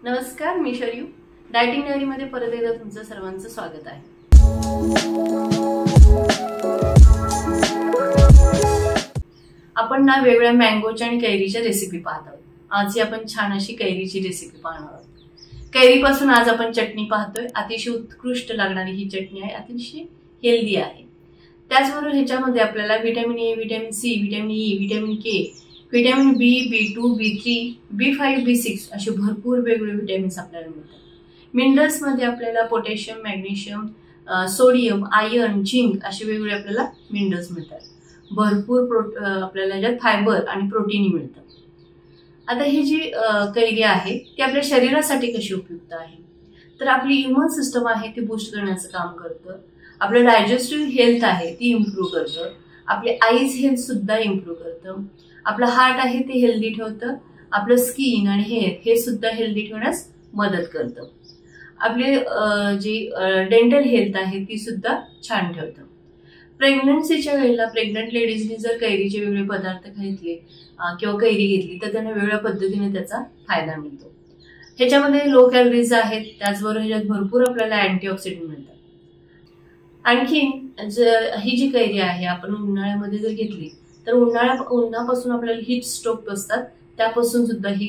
नमस्कार, मी Sharayu. Dieting diary मध्ये परत एकदा तुमचं सर्वांचं स्वागत आहे. आपण ना वेगवेगळ्या मँगोच्या आणि कैरीच्या रेसिपी पाहत आहोत. आज आपण छान अशी कैरीची रेसिपी पाहणार आहोत. कैरीपासून आज आपण चटणी पाहतोय. अतिशय उत्कृष्ट लागणारी ही चटणी आहे, अतिशय हेल्दी आहे. त्याचबरोबर ह्याच्यामध्ये आपल्याला vitamin A, vitamin C, vitamin E, vitamin K, vitamin B, B2, B3, B5, B6 असे भरपूर वेगवेगळे विटॅमिन्स आपल्याला मिळतात. मिनरल्स मध्ये आपल्याला potassium, magnesium, sodium, iron, zinc असे वेगवेगळे आपल्याला मिनरल्स मिळतात. भरपूर आपल्याला याच्यात फायबर आणि प्रोटीन मिळतं. आता ही जी कैरी आहे ती आपल्या शरीरासाठी कशी उपयुक्त आहे, तर आपली इम्युन सिस्टम आहे ती बूस्ट करण्याचं काम करतं. आपलं डायजेस्टिव्ह हेल्थ आहे ती इम्प्रूव्ह करतं. आपले आईज हेल्थ सुद्धा इम्प्रूव्ह करतं. आपलं हार्ट आहे ते हेल्दी ठेवतं. आपलं स्किन आणि हेअर हे सुद्धा हेल्दी ठेवण्यास मदत करतं. आपले जी डेंटल हेल्थ आहे ती सुद्धा छान ठेवतं. प्रेग्नन्सीच्या वेळेला प्रेग्नंट लेडीजने जर कैरीचे वेगवेगळे पदार्थ घेतले किंवा कैरी घेतली तर त्यांना वेगळ्या पद्धतीने त्याचा फायदा मिळतो. ह्याच्यामध्ये लो कॅलरीज आहेत, त्याचबरोबर ह्याच्यात भरपूर आपल्याला अँटीऑक्सिडंट मिळतात. आणखीन ही जी कैरी आहे आपण उन्हाळ्यामध्ये जर घेतली तर उन्हापासून आपल्याला हीट स्ट्रोक असतात, त्यापासून सुद्धा ही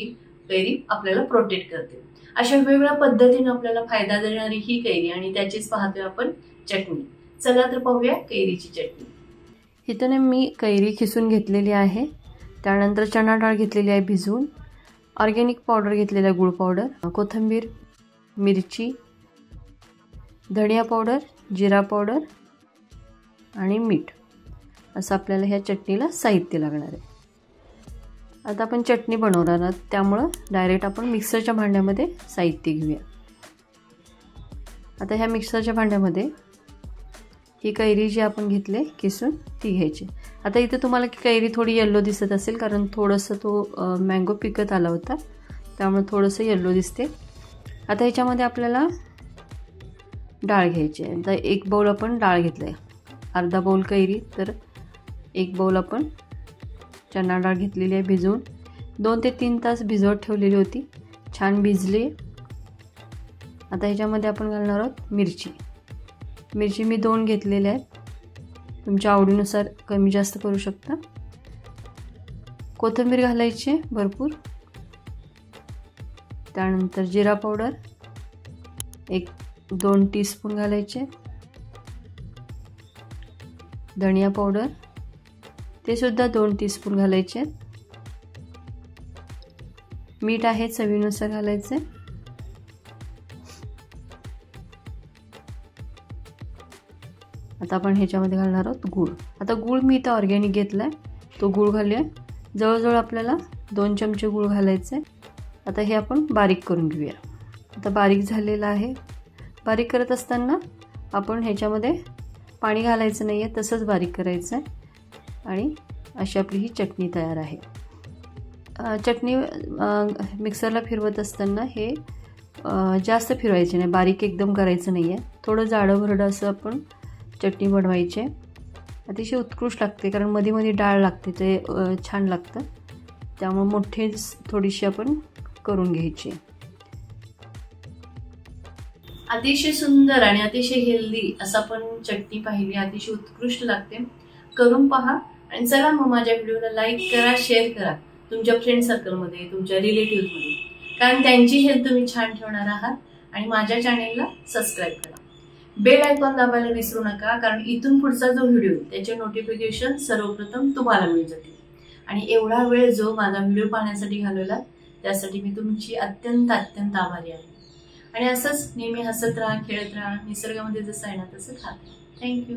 कैरी आपल्याला प्रोटेक्ट करते. अशा वेगवेगळ्या पद्धतीने आपल्याला फायदा देणारी ही कैरी आणि त्याचीच पाहतोय आपण चटणी. चला तर पाहूया कैरीची चटणी. इथं मी कैरी खिसून घेतलेली आहे. त्यानंतर चणा डाळ घेतलेली आहे भिजवून. ऑर्गॅनिक पावडर घेतलेला आहे, गुळ पावडर, कोथिंबीर, मिरची, धनिया पावडर, जिरा पावडर आणि मीठ असं आपल्याला ह्या चटणीला साहित्य लागणार आहे. आता आपण चटणी बनवणार आहोत, त्यामुळं डायरेक्ट आपण मिक्सरच्या भांड्यामध्ये साहित्य घेऊया. आता ह्या मिक्सरच्या भांड्यामध्ये ही कैरी जी आपण घेतले किसून ती घ्यायची. आता इथे तुम्हाला कैरी थोडी येल्लो दिसत असेल, कारण थोडंसं तो मँगो पिकत आला होता, त्यामुळे थोडंसं येल्लो दिसते. आता ह्याच्यामध्ये आपल्याला डाळ घ्यायची आहे. आता 1 बाउल आपण डाळ घेतलं आहे. अर्धा बाउल कैरी, तर 1 बाउल आपण चणा डाळ घेतलेली आहे भिजवून. 2 ते 3 तास भिजवत ठेवलेली होती, छान भिजली. आता ह्याच्यामध्ये आपण घालणार आहोत मिरची मी 2 घेतलेल्या आहेत. तुमच्या आवडीनुसार कमी जास्त करू शकता. कोथिंबीर घालायची भरपूर. त्यानंतर जिरा पावडर 1-2 टीस्पून घालायचे. धनिया पावडर ते सुद्धा 2 टीस्पून घालायचे. मीठ आहे चवीनुसार घालायचे. आता आपण ह्याच्यामध्ये घालणार आहोत गूळ. आता गूळ मी इथं ऑर्गॅनिक घेतलाय, तो गूळ घालूया. जवळजवळ आपल्याला 2 चमचे गूळ घालायचे. आता हे आपण बारीक करून घेऊया. आता बारीक झालेलं आहे. बारीक करत असताना आपण ह्याच्यामध्ये पाणी घालायचं नाही आहे, तसंच बारीक करायचं आहे. आणि अशी आपली ही चटणी तयार आहे. चटणी मिक्सरला फिरवत असताना हे जास्त फिरवायचे नाही, बारीक एकदम करायचं नाही आहे. थोडं जाडं भरडं असं आपण चटणी बनवायची आहे. अतिशय उत्कृष्ट लागते, कारण मध्ये मध्ये डाळ लागते, ते छान लागतं. त्यामुळे मोठी थोडीशी आपण करून घ्यायची. अतिशय सुंदर आणि अतिशय हेल्दी असं आपण चटणी पाहिली, अतिशय उत्कृष्ट लागते. करून पहा आणि चला मग माझ्या व्हिडिओला लाईक करा, शेअर करा तुमच्या फ्रेंड सर्कलमध्ये, तुमच्या रिलेटिव्हमध्ये, कारण त्यांची हेल्थ तुम्ही छान ठेवणार आहात. आणि माझ्या चॅनेलला सबस्क्राईब करा. बेल आयकॉन दाबायला विसरू नका, कारण इथून पुढचा जो व्हिडिओ त्याचे नोटिफिकेशन सर्वप्रथम तुम्हाला मिळून जातील. आणि एवढा वेळ जो माझा व्हिडिओ पाहण्यासाठी घालवला त्यासाठी मी तुमची अत्यंत आभारी आहे. आणि असंच नेहमी हसत राहा, खेळत राहा, निसर्गामध्ये जसं आहे ना तसं खा. थँक्यू.